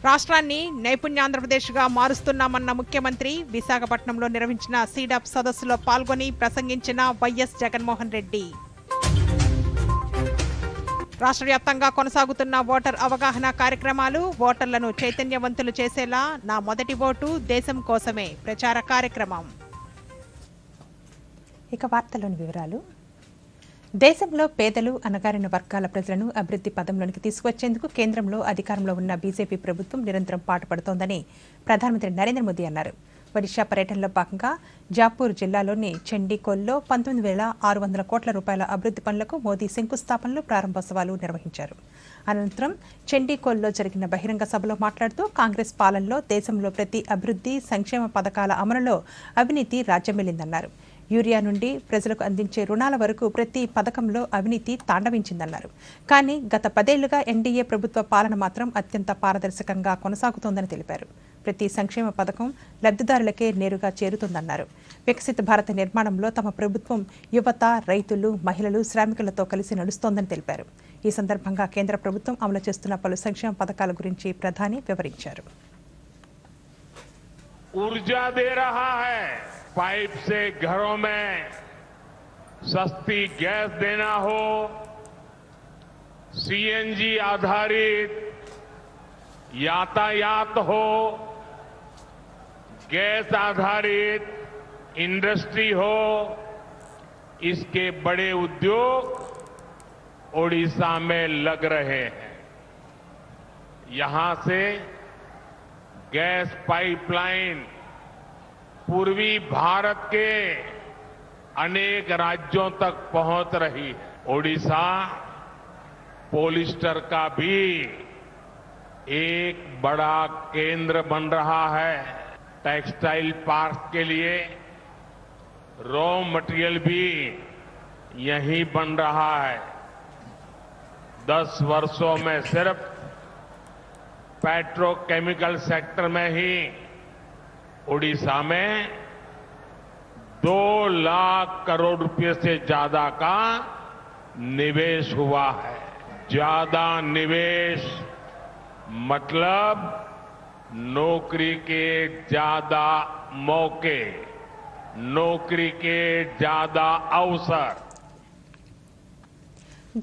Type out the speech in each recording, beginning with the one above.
రాష్ట్రాన్ని నైపుణ్యాంధ్రప్రదేశ్గా మారుస్తున్నామన్న ముఖ్యమంత్రి విశాఖపట్నంలో నిర్వహించిన సీడప్ సదస్సులో పాల్గొని ప్రసంగించిన వైఎస్ జగన్మోహన్ రెడ్డి. రాష్ట్ర వ్యాప్తంగా కొనసాగుతున్న ఓటర్ అవగాహన కార్యక్రమాలు, ఓటర్లను చైతన్యవంతులు చేసేలా నా మొదటి ఓటు దేశం కోసమే ప్రచార కార్యక్రమం. ఇక వార్తల్లోని వివరాలు. దేశంలో పేదలు, అణగారిన వర్గాల ప్రజలను అభివృద్ధి పదంలోనికి తీసుకువచ్చేందుకు కేంద్రంలో అధికారంలో ఉన్న బీజేపీ ప్రభుత్వం నిరంతరం పాటుపడుతోందని ప్రధానమంత్రి నరేంద్ర మోదీ అన్నారు. ఒడిషా పర్యటనలో భాగంగా జాపూర్ జిల్లాలోని చండీకోల్లో 19,600 కోట్ల రూపాయల అభివృద్ధి పనులకు మోదీ శంకుస్థాపనలు, ప్రారంభోత్సవాలు నిర్వహించారు. అనంతరం చండీకోల్లో జరిగిన బహిరంగ సభలో మాట్లాడుతూ కాంగ్రెస్ పాలనలో దేశంలో ప్రతి అభివృద్ధి, సంక్షేమ పథకాల అమలులో అవినీతి రాజ్యమేలిందన్నారు. యూరియా నుండి ప్రజలకు అందించే రుణాల వరకు ప్రతి పథకంలో అవినీతి తాండవించిందన్నారు. కానీ గత 10 ఏళ్లుగా ఎన్డీఏ ప్రభుత్వ పాలన మాత్రం అత్యంత పారదర్శకంగా కొనసాగుతోందని తెలిపారు. ప్రతి సంక్షేమ పథకం లబ్ధిదారులకే నేరుగా చేరుతుందన్నారు. వికసిత భారత నిర్మాణంలో తమ ప్రభుత్వం యువత, రైతులు, మహిళలు, శ్రామికులతో కలిసి నడుస్తోందని తెలిపారు. ఈ సందర్భంగా కేంద్ర ప్రభుత్వం అమలు చేస్తున్న పలు సంక్షేమ పథకాల గురించి ప్రధాని వివరించారు. पाइप से घरों में सस्ती गैस देना हो, सीएनजी आधारित यातायात हो, गैस आधारित इंडस्ट्री हो, इसके बड़े उद्योग ओडिशा में लग रहे हैं. यहां से गैस पाइपलाइन पूर्वी भारत के अनेक राज्यों तक पहुंच रही है. ओडिशा पॉलिस्टर का भी एक बड़ा केंद्र बन रहा है. टेक्सटाइल पार्क के लिए रॉ मटेरियल भी यहीं बन रहा है. 10 वर्षों में सिर्फ पेट्रोकेमिकल सेक्टर में ही ओडिशा में 2 लाख करोड़ रुपए से ज्यादा का निवेश हुआ है. ज्यादा निवेश मतलब नौकरी के ज्यादा मौके, नौकरी के ज्यादा अवसर.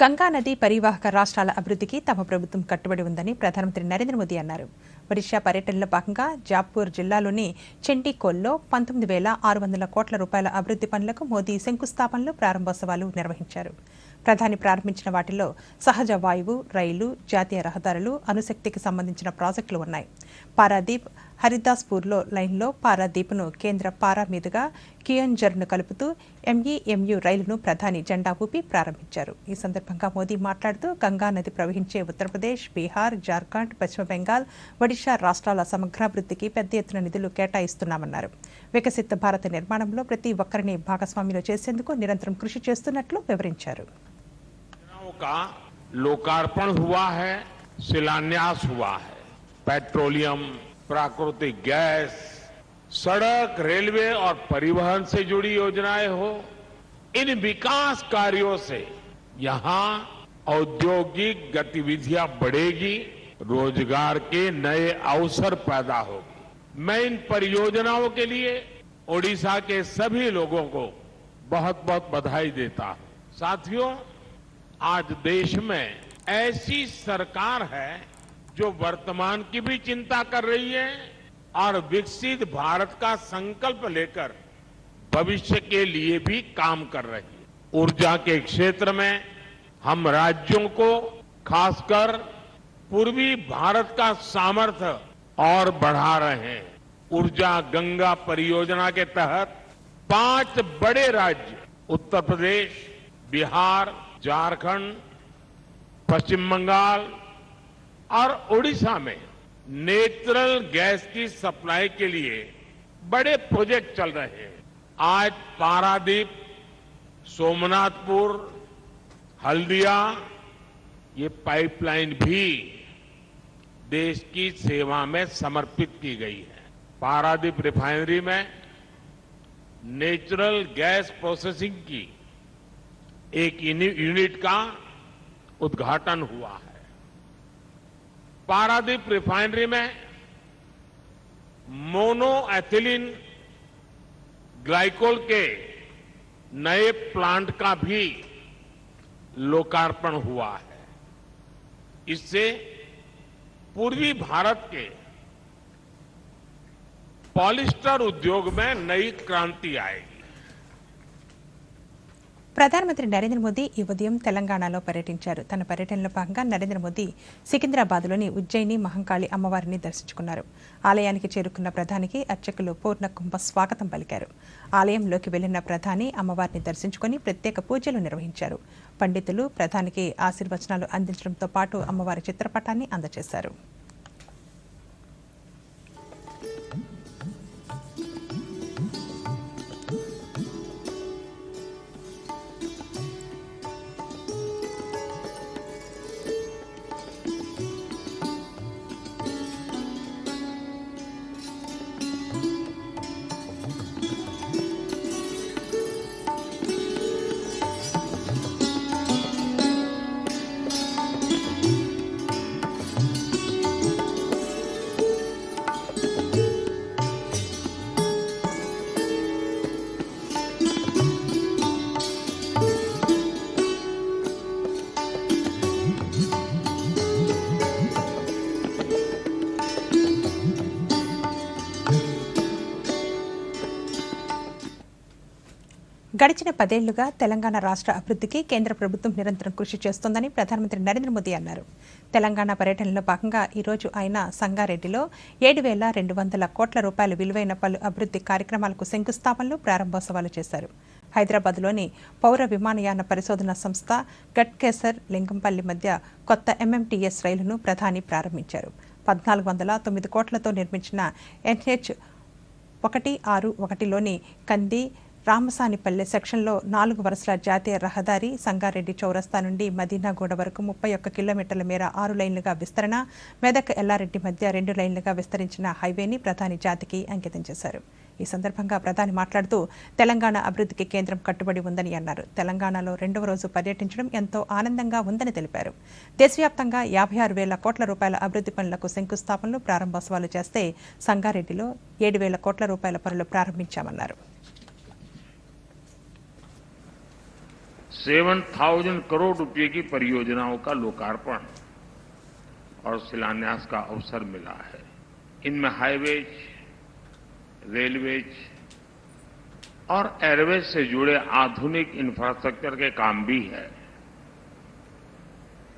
గంగా నది పరివాహక రాష్ట్రాల అభివృద్ధికి తమ ప్రభుత్వం కట్టుబడి ఉందని ప్రధానమంత్రి నరేంద్ర మోదీ అన్నారు. ఒడిషా పర్యటనలో భాగంగా జాపూర్ జిల్లాలోని చండీకోల్లో 19,600 కోట్ల రూపాయల అభివృద్ధి పనులకు మోదీ శంకుస్థాపనలు, ప్రారంభోత్సవాలు నిర్వహించారు. ప్రధాని ప్రారంభించిన వాటిలో సహజ వాయువు, రైలు, జాతీయ రహదారులు, అణుశక్తికి సంబంధించిన ప్రాజెక్టులు ఉన్నాయి. పారాదీప్ హరిదాస్పూర్లో లైన్లో పారాదీప్ను కేంద్ర పారా మీదుగా కియోంఝర్ను కలుపుతూ ఎంఈఎంయు రైలును ప్రధాని జెండా ఊపి ప్రారంభించారు. ఈ సందర్భంగా మోదీ మాట్లాడుతూ గంగా నది ప్రవహించే ఉత్తరప్రదేశ్, బీహార్, జార్ఖండ్, పశ్చిమ బెంగాల్, ఒడిషా రాష్ట్రాల సమగ్రాభివృద్ధికి పెద్ద ఎత్తున నిధులు కేటాయిస్తున్నామన్నారు. వికసిత భారత నిర్మాణంలో ప్రతి ఒక్కరిని భాగస్వామ్యులు చేసేందుకు నిరంతరం కృషి చేస్తున్నట్లు వివరించారు. का लोकार्पण हुआ है, शिलान्यास हुआ है. पेट्रोलियम, प्राकृतिक गैस, सड़क, रेलवे और परिवहन से जुड़ी योजनाएं हो, इन विकास कार्यों से यहां औद्योगिक गतिविधियां बढ़ेगी, रोजगार के नए अवसर पैदा होगी. मैं इन परियोजनाओं के लिए ओडिशा के सभी लोगों को बहुत बहुत बधाई देता हूं. साथियों, आज देश में ऐसी सरकार है जो वर्तमान की भी चिंता कर रही है और विकसित भारत का संकल्प लेकर भविष्य के लिए भी काम कर रही है. ऊर्जा के क्षेत्र में हम राज्यों को, खासकर पूर्वी भारत का सामर्थ्य और बढ़ा रहे हैं. ऊर्जा गंगा परियोजना के तहत 5 बड़े राज्य उत्तर प्रदेश, बिहार, झारखंड, पश्चिम बंगाल और ओडिशा में नेचुरल गैस की सप्लाई के लिए बड़े प्रोजेक्ट चल रहे हैं. आज पारादीप, सोमनाथपुर, हल्दिया ये पाइपलाइन भी देश की सेवा में समर्पित की गई है. पारादीप रिफाइनरी में नेचुरल गैस प्रोसेसिंग की एक यूनिट का उद्घाटन हुआ है. पारादीप रिफाइनरी में मोनो एथिलीन ग्लाइकोल के नए प्लांट का भी लोकार्पण हुआ है। इससे पूर्वी भारत के पॉलिस्टर उद्योग में नई क्रांति आएगी। ప్రధానమంత్రి నరేంద్ర మోదీ ఈ ఉదయం తెలంగాణలో పర్యటించారు. తన పర్యటనలో భాగంగా నరేంద్ర మోదీ సికింద్రాబాద్లోని ఉజ్జయిని మహంకాళి అమ్మవారిని దర్శించుకున్నారు. ఆలయానికి చేరుకున్న ప్రధానికి అర్చకులు పూర్ణ కుంభ స్వాగతం పలికారు. ఆలయంలోకి వెళ్లిన ప్రధాని అమ్మవారిని దర్శించుకుని ప్రత్యేక పూజలు నిర్వహించారు. పండితులు ప్రధానికి ఆశీర్వచనాలు అందించడంతో పాటు అమ్మవారి చిత్రపటాన్ని అందజేశారు. గడిచిన 10 ఏళ్లుగా తెలంగాణ రాష్ట్ర అభివృద్ధికి కేంద్ర ప్రభుత్వం నిరంతరం కృషి చేస్తోందని ప్రధానమంత్రి నరేంద్ర మోదీ అన్నారు. తెలంగాణ పర్యటనలో భాగంగా ఈ రోజు ఆయన సంగారెడ్డిలో 7,200 కోట్ల రూపాయల విలువైన పలు అభివృద్ధి కార్యక్రమాలకు శంకుస్థాపనలు, ప్రారంభోత్సవాలు చేశారు. హైదరాబాద్లోని పౌర విమానయాన పరిశోధన సంస్థ గట్కేసర్ లింగంపల్లి మధ్య కొత్త ఎంఎంటీఎస్ రైలును ప్రధాని ప్రారంభించారు. 1,409 కోట్లతో నిర్మించిన NH161లోని కంది రామసానిపల్లె సెక్షన్లో 4 వరుసల జాతీయ రహదారి సంగారెడ్డి చౌరస్తా నుండి మదీనాగూడ వరకు 31 కిలోమీటర్ల మేర 6 లైన్లుగా విస్తరణ, మెదక్ ఎల్లారెడ్డి మధ్య 2 లైన్లుగా విస్తరించిన హైవేని ప్రధాని జాతికి అంకితం చేశారు. ఈ సందర్భంగా ప్రధాని మాట్లాడుతూ తెలంగాణ అభివృద్ధికి కేంద్రం కట్టుబడి ఉందని అన్నారు. తెలంగాణలో 2వ రోజు పర్యటించడం ఎంతో ఆనందంగా ఉందని తెలిపారు. దేశవ్యాప్తంగా 56,000 కోట్ల రూపాయల అభివృద్ధి పనులకు శంకుస్థాపనలు, ప్రారంభోత్సవాలు చేస్తే సంగారెడ్డిలో 7,000 కోట్ల రూపాయల పనులు ప్రారంభించామన్నారు. 7,000 करोड़ रुपए की परियोजनाओं का लोकार्पण और शिलान्यास का अवसर मिला है। इनमें हाईवेज, रेलवेज और एयरवेज से जुड़े आधुनिक इंफ्रास्ट्रक्चर के काम भी है।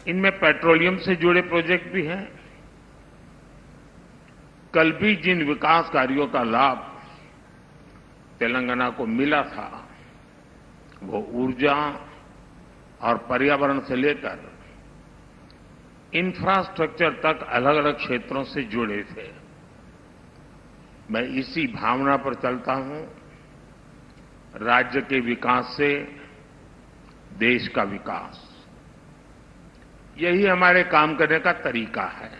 इनमें पेट्रोलियम से जुड़े प्रोजेक्ट भी हैं। कल भी जिन विकास कार्यों का लाभ तेलंगाना को मिला था वो ऊर्जा और पर्यावरण से लेकर इंफ्रास्ट्रक्चर तक अलग अलग क्षेत्रों से जुड़े थे। मैं इसी भावना पर चलता हूं। राज्य के विकास से देश का विकास, यही हमारे काम करने का तरीका है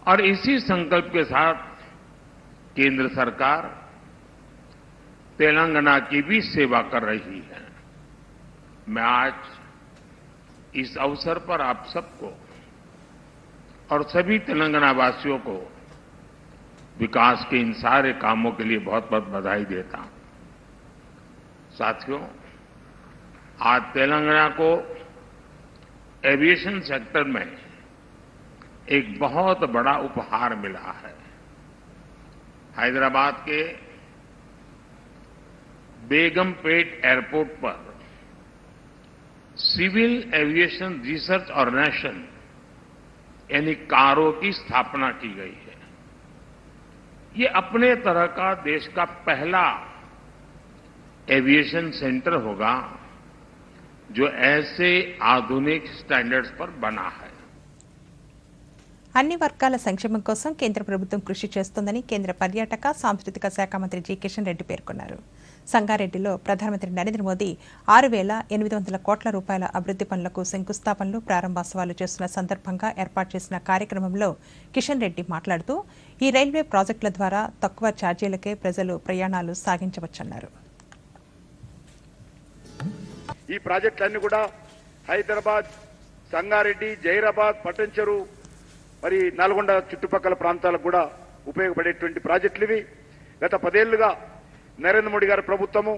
और इसी संकल्प के साथ केंद्र सरकार तेलंगाना की भी सेवा कर रही है। मैं आज इस अवसर पर आप सबको और सभी तेलंगाना वासियों को विकास के इन सारे कामों के लिए बहुत बहुत बधाई देता हूं। साथियों, आज तेलंगाना को एविएशन सेक्टर में एक बहुत बड़ा उपहार मिला है। हैदराबाद के बेगमपेट एयरपोर्ट पर सिविल एविएशन रिसर्च ऑर्गेनाइजेशन यानी कारो की स्थापना की गई है। ये अपने तरह का देश का पहला एविएशन सेंटर होगा जो ऐसे आधुनिक स्टैंडर्ड्स पर बना है। అన్ని వర్గాల సంక్షేమం కోసం కేంద్ర ప్రభుత్వం కృషి చేస్తోందని కేంద్ర పర్యాటక సాంస్కృతిక శాఖ మంత్రి జి కిషన్ రెడ్డి పేర్కొన్నారు. సంగారెడ్డిలో ప్రధానమంత్రి నరేంద్ర మోదీ 6,800 కోట్ల రూపాయల అభివృద్ధి పనులకు శంకుస్థాపనలు, ప్రారంభోత్సవాలు చేస్తున్న సందర్భంగా ఏర్పాటు చేసిన కార్యక్రమంలో కిషన్ రెడ్డి మాట్లాడుతూ ఈ రైల్వే ప్రాజెక్టుల ద్వారా తక్కువ ఛార్జీలకే ప్రజలు ప్రయాణాలు సాగించవచ్చన్నారు. ఈ ప్రాజెక్టులన్నీ కూడా హైదరాబాద్, సంగారెడ్డి, జైరాబాద్, పట్టంచెరు మరి నల్గొండ చుట్టుపక్కల ప్రాంతాలకు కూడా ఉపయోగపడేటువంటి ప్రాజెక్టులు ఇవి. గత 10 ఏళ్లుగా నరేంద్ర మోడీ గారి ప్రభుత్వము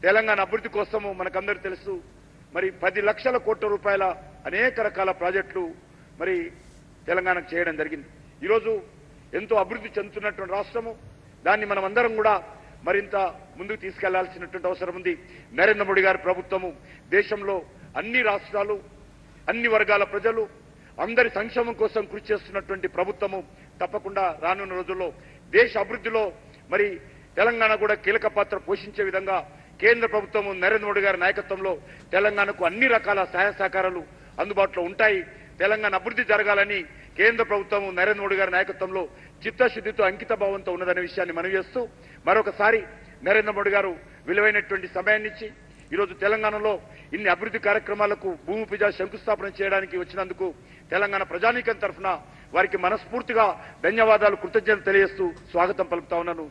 తెలంగాణ అభివృద్ధి కోసము మనకందరూ తెలుసు మరి 10 లక్షల కోట్ల రూపాయల అనేక రకాల ప్రాజెక్టులు మరి తెలంగాణకు చేయడం జరిగింది. ఈరోజు ఎంతో అభివృద్ధి చెందుతున్నటువంటి రాష్ట్రము, దాన్ని మనం అందరం కూడా మరింత ముందుకు తీసుకెళ్లాల్సినటువంటి అవసరం ఉంది. నరేంద్ర మోడీ గారి ప్రభుత్వము దేశంలో అన్ని రాష్ట్రాలు, అన్ని వర్గాల ప్రజలు అందరి సంక్షేమం కోసం కృషి చేస్తున్నటువంటి ప్రభుత్వము. తప్పకుండా రానున్న రోజుల్లో దేశ అభివృద్ధిలో మరి తెలంగాణ కూడా కీలక పాత్ర పోషించే విధంగా కేంద్ర ప్రభుత్వము నరేంద్ర మోడీ గారి నాయకత్వంలో తెలంగాణకు అన్ని రకాల సహాయ సహకారాలు అందుబాటులో ఉంటాయి. తెలంగాణ అభివృద్ధి జరగాలని కేంద్ర ప్రభుత్వం నరేంద్ర మోడీ గారి నాయకత్వంలో చిత్తశుద్ధితో అంకిత భావంతో ఉన్నదనే విషయాన్ని మనవి చేస్తూ మరొకసారి నరేంద్ర మోడీ గారు విలువైనటువంటి సమయాన్ని ఇచ్చి ఈరోజు తెలంగాణలో ఇన్ని అభివృద్ధి కార్యక్రమాలకు భూమి పూజ శంకుస్థాపన చేయడానికి వచ్చినందుకు తెలంగాణ ప్రజానీకం తరఫున వారికి మనస్ఫూర్తిగా ధన్యవాదాలు, కృతజ్ఞతలు తెలియజేస్తూ స్వాగతం పలుకుతా ఉన్నాను.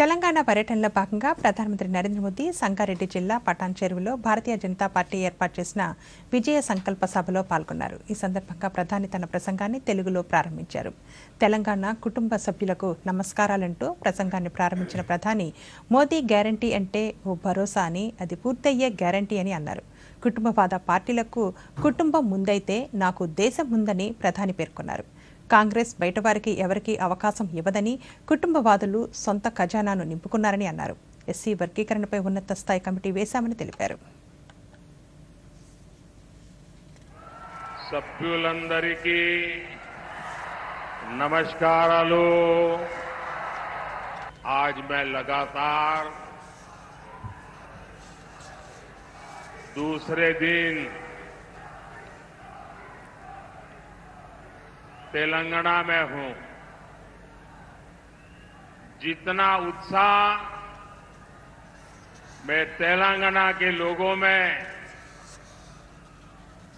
తెలంగాణ పర్యటనలో భాగంగా ప్రధానమంత్రి నరేంద్ర మోదీ సంగారెడ్డి జిల్లా పటాన్ చెరువులో భారతీయ జనతా పార్టీ ఏర్పాటు చేసిన విజయ సంకల్ప సభలో పాల్గొన్నారు. ఈ సందర్భంగా ప్రధాని తన ప్రసంగాన్ని తెలుగులో ప్రారంభించారు. తెలంగాణ కుటుంబ సభ్యులకు నమస్కారాలంటూ ప్రసంగాన్ని ప్రారంభించిన ప్రధాని మోదీ గ్యారంటీ అంటే ఓ భరోసా అని, అది పూర్తయ్యే గ్యారంటీ అని అన్నారు. కుటుంబవాద పార్టీలకు కుటుంబం ముందైతే నాకు దేశం ముందని ప్రధాని పేర్కొన్నారు. కాంగ్రెస్ బయటవారికి ఎవరికీ అవకాశం ఇవ్వదని, కుటుంబవాదులు సొంత ఖజానాను నింపుకున్నారని అన్నారు. ఎస్సీ వర్గీకరణపై ఉన్నత స్థాయి కమిటీ వేశామని తెలిపారు. సభ్యులందరికీ నమస్కారాలు. आज मैं लगातार दूसरे दिन तेलंगाना में हूं. जितना उत्साह मैं तेलंगाना के लोगों में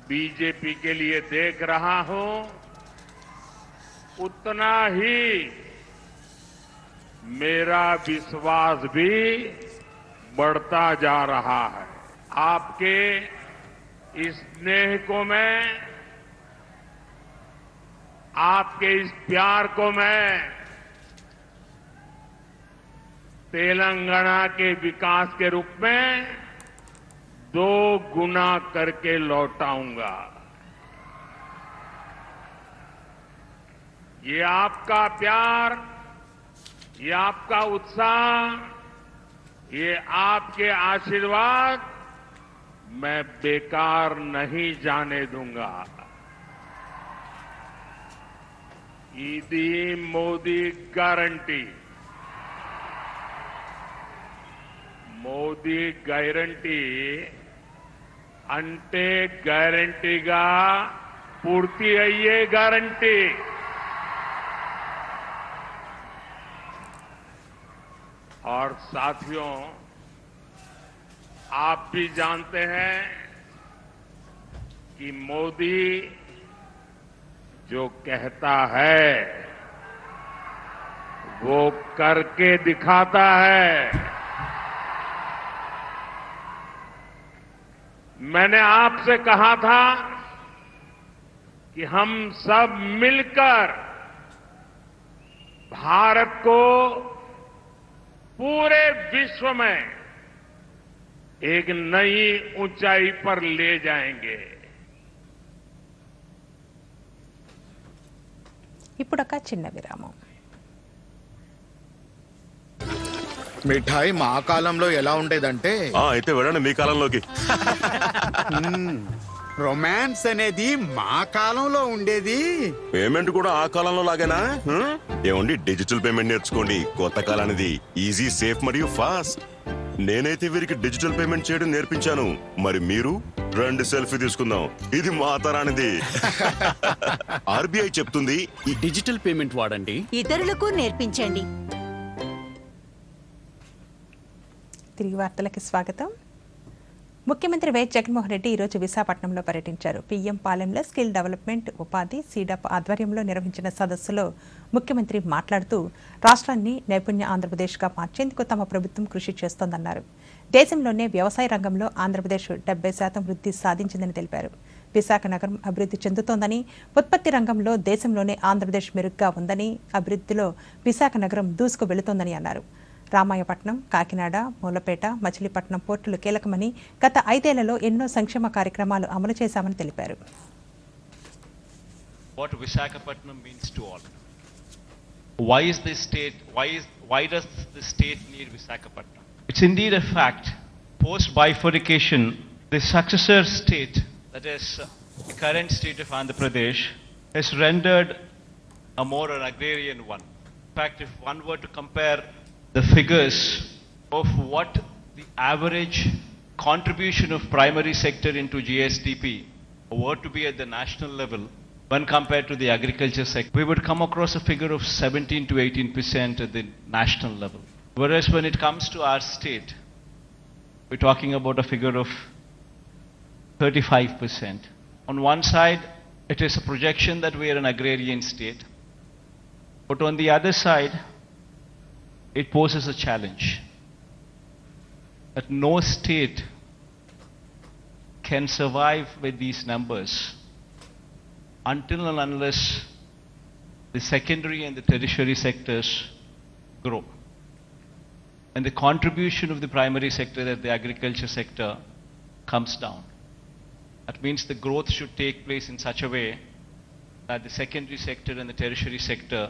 बीजेपी के लिए देख रहा हूं, उतना ही मेरा विश्वास भी बढ़ता जा रहा है. आपके इस स्नेह को मैं, आपके इस प्यार को मैं तेलंगाना के विकास के रूप में 2 गुना करके लौटाऊंगा. ये आपका प्यार, ये आपका उत्साह, ये आपके आशीर्वाद मैं बेकार नहीं जाने दूंगा. ఇది మోదీ గ్యారంటీ. మోదీ గ్యారంటీ అంటే గ్యారంటీగా పూర్తి అయ్యే గ్యారంటీ. और साथियों, आप भी जानते हैं कि मोदी जो कहता है वो करके दिखाता है. मैंने आपसे कहा था कि हम सब मिलकर भारत को पूरे विश्व में एक नई ऊंचाई पर ले जाएंगे. ఇప్పుడొక చిన్న విరామం. మిఠాయి మా కాలంలో ఎలా ఉండేదంటే అయితే వెళ్ళండి మీ కాలంలోకి. రొమాన్స్ అనేది మా కాలంలో ఉండేది. పేమెంట్ కూడా ఆ కాలంలో లాగేనా? ఏమండి, డిజిటల్ పేమెంట్ నేర్చుకోండి. కొత్త కాలానిది ఈజీ, సేఫ్ మరియు ఫాస్ట్. నేనైతే వీరికి డిజిటల్ పేమెంట్ చేయడం నేర్పించాను. మరి మీరు రండి సెల్ఫీ తీసుకుందాం. ఇది మా తరానిది. ఆర్బీఐ చెప్తుంది ఈ డిజిటల్ పేమెంట్ వాడండి, ఇతరులకు నేర్పించండి. తిరిగి వార్తలకి స్వాగతం. ముఖ్యమంత్రి వైఎస్ జగన్మోహన్ రెడ్డి ఈరోజు విశాఖపట్నంలో పర్యటించారు. పీఎం పాలెంలో స్కిల్ డెవలప్మెంట్, ఉపాధి, సీడప్ ఆధ్వర్యంలో నిర్వహించిన సదస్సులో ముఖ్యమంత్రి మాట్లాడుతూ రాష్ట్రాన్ని నైపుణ్య ఆంధ్రప్రదేశ్గా మార్చేందుకు తమ ప్రభుత్వం కృషి చేస్తోందన్నారు. దేశంలోనే వ్యవసాయ రంగంలో ఆంధ్రప్రదేశ్ 70% వృద్ధి సాధించిందని తెలిపారు. విశాఖ నగరం అభివృద్ధి చెందుతోందని, ఉత్పత్తి రంగంలో దేశంలోనే ఆంధ్రప్రదేశ్ మెరుగ్గా ఉందని, అభివృద్ధిలో విశాఖ నగరం దూసుకు వెళుతోందని అన్నారు. రామాయపట్నం, కాకినాడ, మూలపేట, మచిలీపట్నం పోర్టులు కీలకమని, గత 5 ఏళ్లలో ఎన్నో సంక్షేమ కార్యక్రమాలు అమలు చేశామని తెలిపారు. What Visakhapatnam means to all. Why does the state need Visakhapatnam? It's indeed a fact. Post bifurcation, the successor state, that is the current state of Andhra Pradesh, has rendered a more an agrarian one. In fact, if one were to compare the figures of what the average contribution of primary sector into GSDP were to be at the national level, when compared to the agriculture sector, we would come across a figure of 17 to 18% at the national level. Whereas when it comes to our state, we're talking about a figure of 35%. On one side, it is a projection that we are an agrarian state. But on the other side, it poses a challenge that no state can survive with these numbers until and unless the secondary and the tertiary sectors grow. And the contribution of the primary sector, that the agriculture sector, comes down. That means the growth should take place in such a way that the secondary sector and the tertiary sector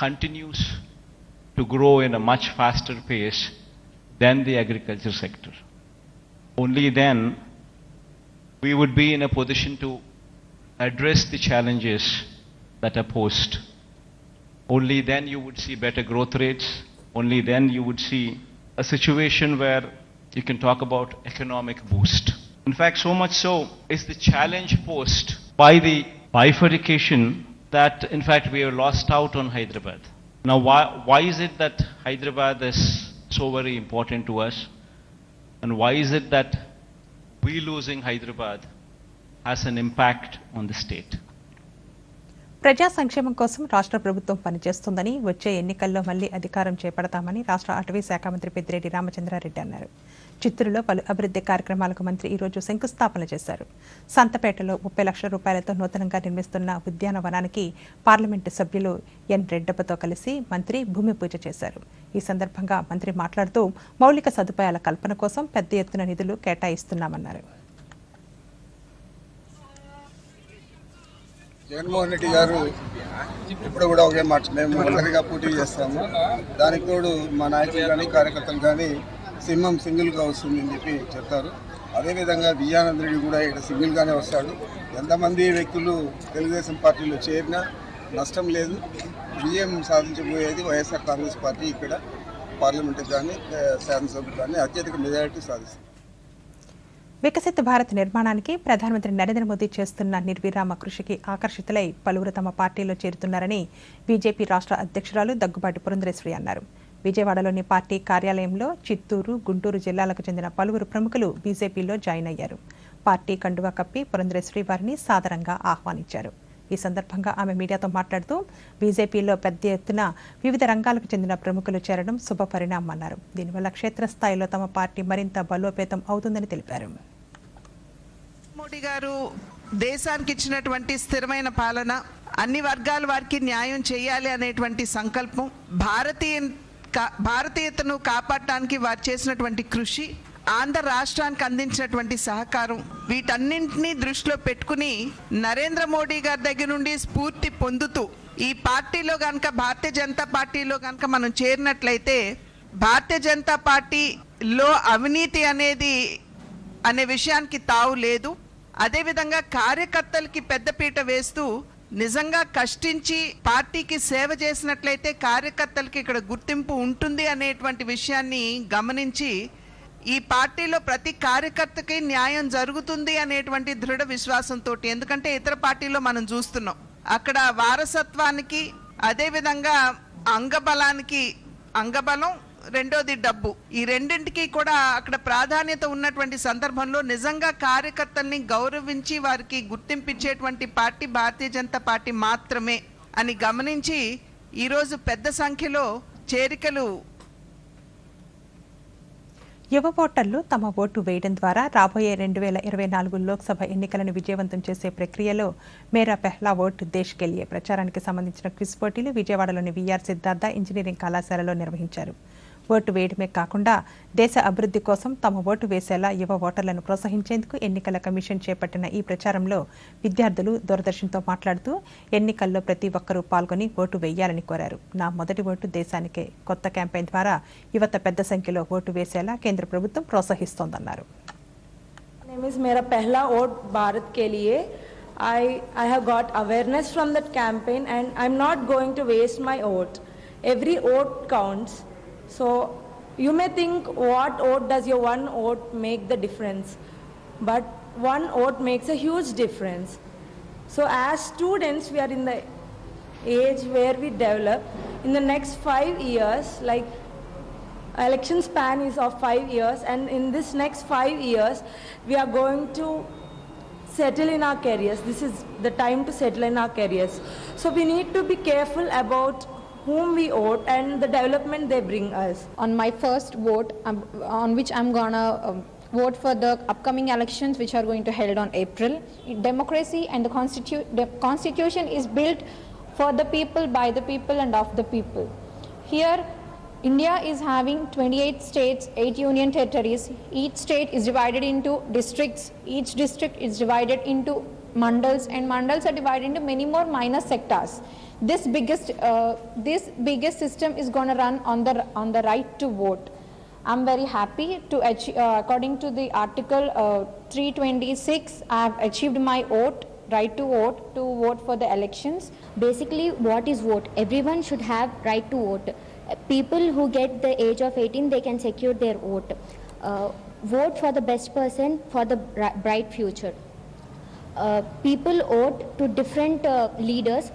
continues to grow in a much faster pace than the agriculture sector. Only then we would be in a position to address the challenges that are posed. Only then you would see better growth rates. Only then you would see a situation where you can talk about economic boost. In fact, so much so is the challenge posed by the bifurcation that in fact we have lost out on Hyderabad. Now why is it that Hyderabad is so very important to us? And why is it that we losing Hyderabad has an impact on the state? ప్రజా సంక్షేమం కోసం రాష్ట్ర ప్రభుత్వం పనిచేస్తుందని, వచ్చే ఎన్నికల్లో మళ్లీ అధికారం చేపడతామని రాష్ట్ర అటవీ శాఖ మంత్రి పెద్దిరెడ్డి రామచంద్రారెడ్డి అన్నారు. చిత్తూరులో పలు అభివృద్ధి కార్యక్రమాలకు మంత్రి ఈరోజు శంకుస్థాపన చేశారు. సంతపేటలో 30 లక్షల రూపాయలతో నూతనంగా నిర్మిస్తున్న ఉద్యానవనానికి పార్లమెంటు సభ్యులు ఎన్ రెడ్డప్పతో కలిసి మంత్రి భూమి పూజ చేశారు. ఈ సందర్భంగా మంత్రి మాట్లాడుతూ మౌలిక సదుపాయాల కల్పన కోసం పెద్ద ఎత్తున నిధులు కేటాయిస్తున్నామన్నారు. జగన్మోహన్ రెడ్డి గారు ఇప్పుడు కూడా ఒకే మాట, మేము ఒంటరిగా పోటీ చేస్తాము, దానికి తోడు మా నాయకులు కానీ కార్యకర్తలు కానీ సింహం సింగిల్గా వస్తుందని చెప్పి చెప్తారు. అదేవిధంగా విజయానంద రెడ్డి కూడా ఇక్కడ సింగిల్గానే వస్తాడు. ఎంతమంది వ్యక్తులు తెలుగుదేశం పార్టీలో చేరినా నష్టం లేదు. విజయం సాధించబోయేది వైఎస్ఆర్ కాంగ్రెస్ పార్టీ. ఇక్కడ పార్లమెంటు కానీ శాసనసభకు కానీ అత్యధిక మెజారిటీ సాధిస్తుంది. వికసిత భారత్ నిర్మాణానికి ప్రధానమంత్రి నరేంద్ర మోదీ చేస్తున్న నిర్విరామ కృషికి ఆకర్షితులై పలువురు తమ పార్టీలో చేరుతున్నారని బీజేపీ రాష్ట్ర అధ్యక్షురాలు దగ్గుబాటి పురంధరేశ్వరి అన్నారు. విజయవాడలోని పార్టీ కార్యాలయంలో చిత్తూరు, గుంటూరు జిల్లాలకు చెందిన పలువురు ప్రముఖులు బీజేపీలో జాయిన్ అయ్యారు. పార్టీ కండువా కప్పి పురంధరేశ్వరి వారిని సాదరంగా ఆహ్వానించారు. ఈ సందర్భంగా ఆమె మీడియాతో మాట్లాడుతూ బీజేపీలో పెద్ద ఎత్తున వివిధ రంగాలకు చెందిన ప్రముఖులు చేరడం శుభ పరిణామం అన్నారు. దీనివల్ల క్షేత్రస్థాయిలో తమ పార్టీ మరింత బలోపేతం అవుతుందని తెలిపారు. మోడీ గారు దేశానికి ఇచ్చినటువంటి స్థిరమైన పాలన, అన్ని వర్గాల వారికి న్యాయం చేయాలి అనేటువంటి సంకల్పం, భారతీయతను కాపాడటానికి వారు చేసినటువంటి కృషి, ఆంధ్ర రాష్ట్రానికి అందించినటువంటి సహకారం, వీటన్నింటినీ దృష్టిలో పెట్టుకుని నరేంద్ర మోడీ గారి దగ్గర నుండి స్ఫూర్తి పొందుతూ ఈ పార్టీలో కనుక భారతీయ జనతా పార్టీలో కనుక మనం చేరినట్లయితే భారతీయ జనతా పార్టీలో అవినీతి అనే విషయానికి తావు లేదు. అదేవిధంగా కార్యకర్తలకి పెద్దపీట వేస్తూ నిజంగా కష్టించి పార్టీకి సేవ చేసినట్లయితే కార్యకర్తలకి ఇక్కడ గుర్తింపు ఉంటుంది అనేటువంటి విషయాన్ని గమనించి ఈ పార్టీలో ప్రతి కార్యకర్తకి న్యాయం జరుగుతుంది అనేటువంటి దృఢ విశ్వాసంతో, ఎందుకంటే ఇతర పార్టీలో మనం చూస్తున్నాం అక్కడ వారసత్వానికి, అదేవిధంగా అంగబలం, రెండోది డబ్బు, ఈ రెండింటికి కూడా అక్కడ ప్రాధాన్యత ఉన్నటువంటి సందర్భంలో నిజంగా కార్యకర్తల్ని గౌరవించి వారికి గుర్తింపించేటువంటి పార్టీ భారతీయ జనతా పార్టీ మాత్రమే అని గమనించి ఈరోజు పెద్ద సంఖ్యలో చేరికలు. యువ ఓటర్లు తమ ఓటు వేయడం ద్వారా రాబోయే 2024 లోక్సభ ఎన్నికలను విజయవంతం చేసే ప్రక్రియలో మేరా పెహ్లా ఓట్ దేశ్ కే లియే ప్రచారానికి సంబంధించిన క్విజ్ పోటీలు విజయవాడలోని విఆర్ సిద్ధార్థ ఇంజనీరింగ్ కళాశాలలో నిర్వహించారు. ఓటు వేయడమే కాకుండా దేశ అభివృద్ధి కోసం తమ ఓటు వేసేలా యువ ఓటర్లను ప్రోత్సహించేందుకు ఎన్నికల కమిషన్ చేపట్టిన ఈ ప్రచారంలో విద్యార్థులు దూరదర్శన్తో మాట్లాడుతూ ఎన్నికల్లో ప్రతి ఒక్కరూ పాల్గొని ఓటు వేయాలని కోరారు. నా మొదటి ఓటు దేశానికే కొత్త క్యాంపెయిన్ ద్వారా యువత పెద్ద సంఖ్యలో ఓటు వేసేలా కేంద్ర ప్రభుత్వం ప్రోత్సహిస్తోందన్నారు. मेरा पहला वोट भारत के लिए I have got awareness from that campaign and I'm not going to waste my vote. Every vote counts. So you may think, what vote does your one vote make the difference? But one vote makes a huge difference. So as students, we are in the age where we develop. In the next 5 years, like election span is of 5 years, and in this next 5 years, we are going to settle in our careers. This is the time to settle in our careers. So we need to be careful about whom we vote and the development they bring us. On my first vote, on which I'm gonna vote for the upcoming elections which are going to held on April. Democracy and the constitution is built for the people, by the people and of the people. Here India is having 28 states, 8 union territories. Each state is divided into districts. Each district is divided into mandals, and mandals are divided into many more minor sectors. This biggest system is going to run on the right to vote. I'm very happy to achieve, according to the article 326, I have achieved my right to vote for the elections. Basically, what is vote? Everyone should have right to vote. People who get the age of 18, they can secure their vote. Vote for the best person for the bright future. People vote to different leaders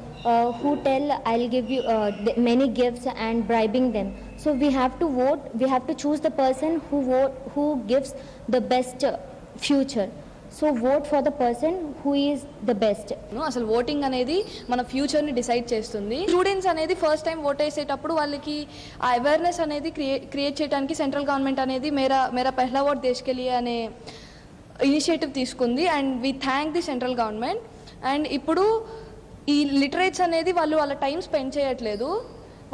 who tell, I'll give you many gifts and bribing them. So we have to vote, we have to choose the person who gives the best future. So vote for the person who is the best. అసలు voting అనేది మన ఫ్యూచర్ని decide చేస్తుంది. Students అనేది first time vote వేసేటప్పుడు వాళ్ళకి ఆ awareness అనేది create చేయడానికి సెంట్రల్ గవర్నమెంట్ అనేది మేరా పెహ్లా ఓట్ దేశ్ కే లియే అనే ఇనిషియేటివ్ తీసుకుంది. And we thank the central government. And ఇప్పుడు ఈ లిటరేట్స్ అనేది వాళ్ళు వాళ్ళ టైం స్పెండ్ చేయట్లేదు.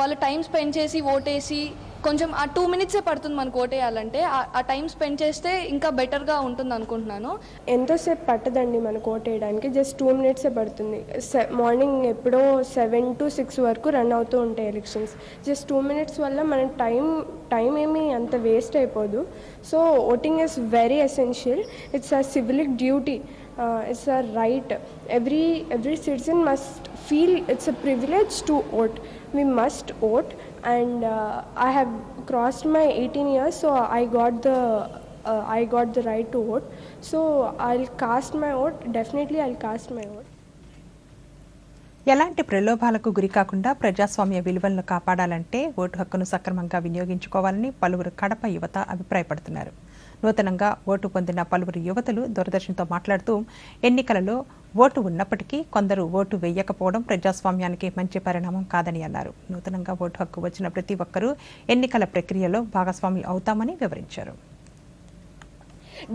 వాళ్ళు టైం స్పెండ్ చేసి ఓటేసి కొంచెం ఆ 2 మినిట్సే పడుతుంది మనకు ఓటేయాలంటే. ఆ టైం స్పెండ్ చేస్తే ఇంకా బెటర్గా ఉంటుంది అనుకుంటున్నాను. ఎంతోసేపు పట్టదండి మనకు ఓటేయడానికి, జస్ట్ 2 మినిట్సే పడుతుంది. మార్నింగ్ ఎప్పుడో 7 to 6 వరకు రన్ అవుతూ ఉంటాయి ఎలక్షన్స్. జస్ట్ 2 మినిట్స్ వల్ల మన టైం ఏమీ అంత వేస్ట్ అయిపోదు. So voting is very essential. It's a civic duty. It's a right. Every citizen must feel it's a privilege to vote. We must vote, and I have crossed my 18 years, so I got the right to vote. So I'll cast my vote. Definitely, I'll cast my vote. ఎలాంటి ప్రలోభాలకు గురికాకుండా ప్రజాస్వామ్య విలువలను కాపాడాలంటే vote హక్కును సక్రమంగా వినియోగించుకోవాలని పలువురు కడప యువత అభిప్రాయపడుతున్నారు. నూతనంగా ఓటు పొందిన పలువురు యువతులు దూరదర్శన్తో మాట్లాడుతూ ఎన్నికలలో ఓటు ఉన్నప్పటికీ కొందరు ఓటు వేయకపోవడం ప్రజాస్వామ్యానికి మంచి పరిణామం కాదని అన్నారు. నూతనంగా ఓటు హక్కు వచ్చిన ప్రతి ఒక్కరూ ఎన్నికల ప్రక్రియలో భాగస్వామి అవుతామని వివరించారు.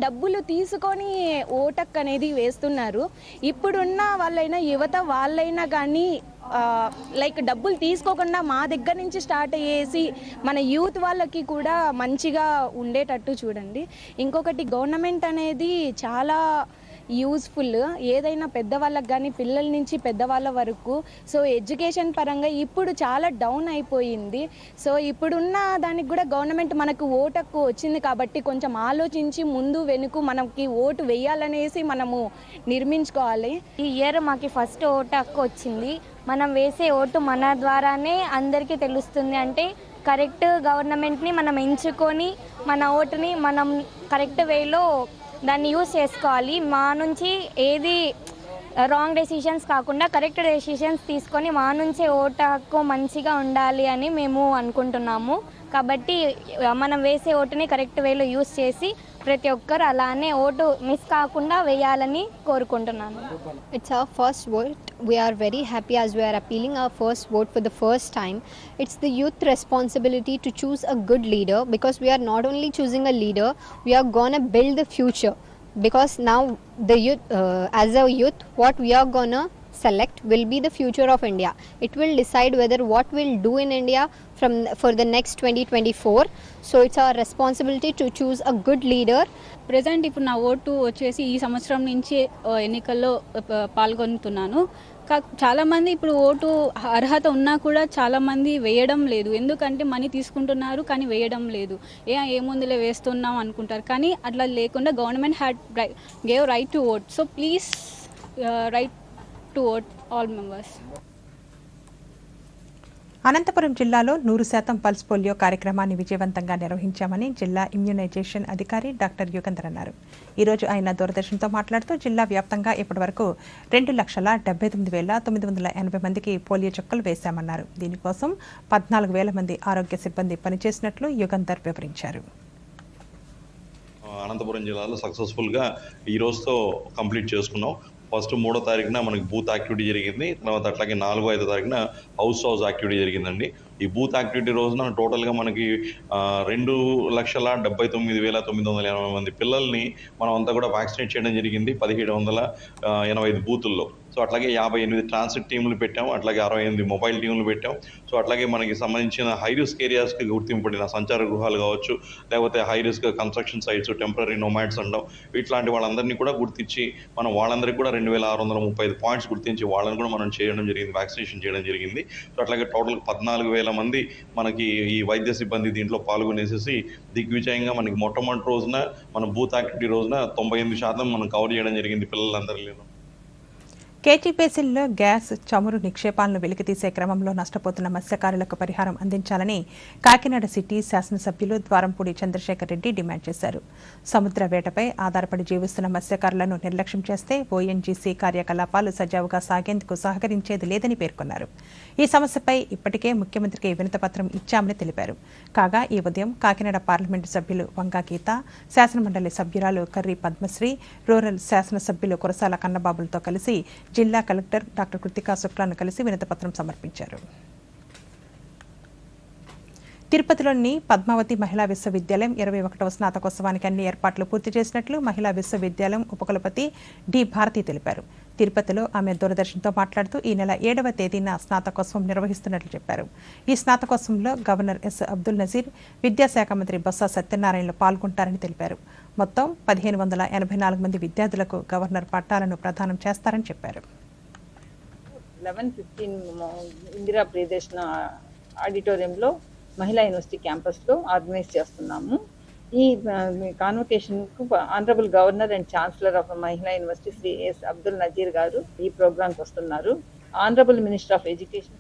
డబ్బులు తీసుకొని ఓటక్ అనేది వేస్తున్నారు. ఇప్పుడున్న వాళ్ళైనా యువత వాళ్ళైనా కానీ లైక్ డబ్బులు తీసుకోకుండా మా దగ్గర నుంచి స్టార్ట్ చేసి మన యూత్ వాళ్ళకి కూడా మంచిగా ఉండేటట్టు చూడండి. ఇంకొకటి గవర్నమెంట్ అనేది చాలా యూస్ఫుల్. ఏదైనా పెద్దవాళ్ళకి కానీ పిల్లల నుంచి పెద్దవాళ్ళ వరకు. సో ఎడ్యుకేషన్ పరంగా ఇప్పుడు చాలా డౌన్ అయిపోయింది. సో ఇప్పుడున్న దానికి కూడా గవర్నమెంట్ మనకు ఓటు హక్కు వచ్చింది కాబట్టి కొంచెం ఆలోచించి ముందు వెనుక మనకి ఓటు వేయాలనేసి మనము నిర్మించుకోవాలి. ఈ ఇయర్ మాకు ఫస్ట్ ఓటు హక్కు వచ్చింది. మనం వేసే ఓటు మన ద్వారానే అందరికీ తెలుస్తుంది. అంటే కరెక్ట్ గవర్నమెంట్ని మనం ఎంచుకొని మన ఓటుని మనం కరెక్ట్ వేలో దాన్ని యూజ్ చేసుకోవాలి. మా నుంచి ఏది రాంగ్ డెసిషన్స్ కాకుండా కరెక్ట్ డెసిషన్స్ తీసుకొని మా నుంచే ఓటు హక్కు మంచిగా ఉండాలి అని మేము అనుకుంటున్నాము. కాబట్టి మనం వేసే ఓటుని కరెక్ట్ వేలో యూజ్ చేసి ప్రతి ఒక్కరు అలానే ఓటు మిస్ కాకుండా వేయాలని కోరుకుంటున్నాను. It's our first vote. we are very happy as we are appealing our first vote for the first time. It's the youth responsibility to choose a good leader, because we are not only choosing a leader, we are gonna build the future. Because now the youth, as a youth, what we are gonna select will be the future of India. It will decide whether what we'll do in India for the next 2024. So it's our responsibility to choose a good leader. Present ఇప్పుడు నా vote వచ్చేసి ఈ సంవత్సరం నుంచి ఎన్నికల్లో పాల్గొంటున్నాను. చాలామంది ఇప్పుడు vote అర్హత ఉన్నా కూడా చాలామంది వేయడం లేదు. ఎందుకంటే మనీ తీసుకుంటున్నారు కానీ వేయడం లేదు. ఏముందిలే వేస్తున్నాం అనుకుంటారు. కానీ అట్లా లేకుండా government gave right to vote. So please right to vote all members. Anantapuram జిల్లాలో 100% పల్స్ పోలియో కార్యక్రమాన్ని విజయవంతంగా నిర్వహించామని జిల్లా ఇమ్యునైజేషన్ అధికారి డాక్టర్ యుగంధర్ అన్నారు. ఈరోజు ఆయన దూరదర్శన్తో మాట్లాడుతూ జిల్లా వ్యాప్తంగా ఇప్పటివరకు 2,79,980 మందికి పోలియో చుక్కలు వేశామన్నారు. దీనికోసం 14,000 మంది ఆరోగ్య సిబ్బంది పనిచేసినట్లు యుగంధర్ వివరించారు. అనంతపురం జిల్లాలో సక్సెస్ఫుల్గా ఈ రోజుతో కంప్లీట్ చేసుకున్నాం. ఫస్ట్ 3వ తారీఖున మనకి బూత్ యాక్టివిటీ జరిగింది. తర్వాత అట్లాగే 4, 5 తారీఖున హౌస్ యాక్టివిటీ జరిగిందండి. ఈ బూత్ యాక్టివిటీ రోజున టోటల్గా మనకి 2,79,980 మంది పిల్లల్ని మనం అంతా కూడా వ్యాక్సినేట్ చేయడం జరిగింది 1,785 బూతుల్లో. సో అట్లాగే 58 ట్రాన్సిట్ టీములు పెట్టాం, అట్లాగే 68 మొబైల్ టీములు పెట్టాం. సో అట్లాగే మనకి సంబంధించిన హై రిస్క్ ఏరియాస్కి గుర్తింపబడిన సంచార గృహాలు కావచ్చు, లేకపోతే high risk construction sites, temporary nomads అంటాం, ఇట్లాంటి వాళ్ళందరినీ కూడా గుర్తించి మనం వాళ్ళందరికీ కూడా 2,635 పాయింట్స్ గుర్తించి వాళ్ళని కూడా మనం చేయడం జరిగింది, వ్యాక్సినేషన్ చేయడం జరిగింది. సో అట్లాగే టోటల్ 14,000 మంది మనకి ఈ వైద్య సిబ్బంది దీంట్లో పాల్గొనేసేసి దిగ్విజయంగా మనకి మొట్టమొదటి రోజున మన బూత్ యాక్టివిటీ రోజున 98% మనం కవర్ చేయడం జరిగింది పిల్లలందరిలో. కేటీ బేసిన్లో గ్యాస్, చమురు నిక్షేపాలను వెలికితీసే క్రమంలో నష్టపోతున్న మత్స్యకారులకు పరిహారం అందించాలని కాకినాడ సిటీ శాసనసభ్యులు ద్వారంపూడి చంద్రశేఖర్ రెడ్డి డిమాండ్ చేశారు. సముద్ర వేటపై ఆధారపడి జీవిస్తున్న మత్స్యకారులను నిర్లక్ష్యం చేస్తే ఓఎన్జీసీ కార్యకలాపాలు సజావుగా సాగేందుకు సహకరించేది లేదని పేర్కొన్నారు. ఈ సమస్యపై ఇప్పటికే ముఖ్యమంత్రికి వినతిపత్రం ఇచ్చామని తెలిపారు. కాగా ఈ ఉదయం కాకినాడ పార్లమెంటు సభ్యులు వంగా గీత, శాసనమండలి సభ్యురాలు కర్రీ పద్మశ్రీ, రూరల్ శాసనసభ్యులు కురసాల కన్నబాబులతో కలిసి జిల్లా కలెక్టర్ డాక్టర్ కృతికా శుక్లాను కలిసి వినతిపత్రం సమర్పించారు. తిరుపతిలోని పద్మావతి మహిళా విశ్వవిద్యాలయం 21వ స్నాతకోత్సవానికి అన్ని ఏర్పాట్లు పూర్తి చేసినట్లు మహిళా విశ్వవిద్యాలయం ఉపకులపతి డి భారతి తెలిపారు. తిరుపతిలో ఆమె దూరదర్శన్తో మాట్లాడుతూ ఈ నెల 7వ తేదీన స్నాతకోత్సవం నిర్వహిస్తున్నట్లు చెప్పారు. ఈ స్నాతకోత్సవంలో గవర్నర్ ఎస్ అబ్దుల్ నజీర్, విద్యాశాఖ మంత్రి బొత్స సత్యనారాయణలు పాల్గొంటారని తెలిపారు. మొత్తం 1,584 మంది విద్యార్థులకు గవర్నర్ పట్టాలను ప్రదానం చేస్తారని చెప్పారు. 11:15 ఇందిరా ప్రియదర్శన ఆడిటోరియంలో మహిళా యూనివర్సిటీ క్యాంపస్లో ఆర్గనైజ్ చేస్తున్నాము. ఈ కాన్వకేషన్కు honourable governor and chancellor of Mahila university Shri S Abdul Nazeer garu ఈ ప్రోగ్రాంకి వస్తున్నారు. Honourable minister of education.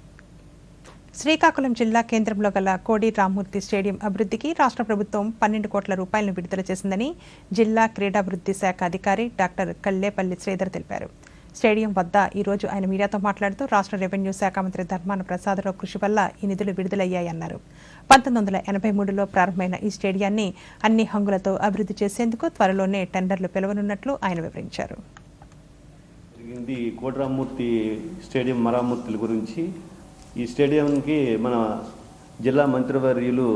Srikakulam జిల్లా కేంద్రంలో గల కోడి రామ్మూర్తి స్టేడియం అభివృద్ధికి రాష్ట్ర ప్రభుత్వం 12 కోట్ల రూపాయలను విడుదల చేసిందని జిల్లా క్రీడాభివృద్ధి శాఖ అధికారి డాక్టర్ కల్లేపల్లి శ్రీధర్ తెలిపారు. స్టేడియం వద్ద ఈరోజు ఆయన మీడియాతో మాట్లాడుతూ రాష్ట్ర రెవెన్యూ శాఖ మంత్రి ధర్మాన ప్రసాదరావు కృషి వల్ల ఈ నిధులు విడుదలయ్యాయన్నారు. 1983లో ప్రారంభమైన ఈ స్టేడియాన్ని అన్ని హంగులతో అభివృద్ధి చేసేందుకు త్వరలోనే టెండర్లు పిలవనున్నట్లు ఆయన వివరించారు. కోడి రామ్మూర్తి స్టేడియం మరామతుల గురించి ఈ స్టేడియంకి మన జిల్లా మంత్రివర్యులు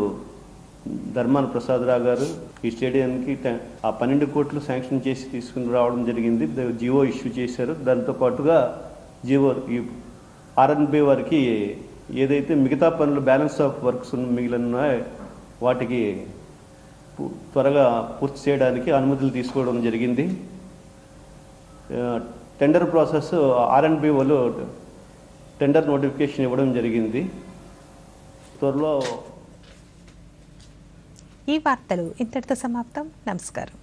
ధర్మాన ప్రసాదరావు గారు ఈ స్టేడియంకి 12 కోట్లు శాంక్షన్ చేసి తీసుకుని రావడం జరిగింది. జియో ఇష్యూ చేశారు. దాంతో పాటుగా జియో ఈ ఆర్ఎన్బి వారికి ఏదైతే మిగతా పనులు బ్యాలెన్స్ ఆఫ్ వర్క్స్ మిగిలిన వాటికి త్వరగా పూర్తి చేయడానికి అనుమతులు తీసుకోవడం జరిగింది. టెండర్ ప్రాసెస్ ఆర్ఎన్బి వాళ్ళు టెండర్ నోటిఫికేషన్ ఇవ్వడం జరిగింది. త్వరలో ఈ వార్తలు ఇంతటితో సమాప్తం. నమస్కారం.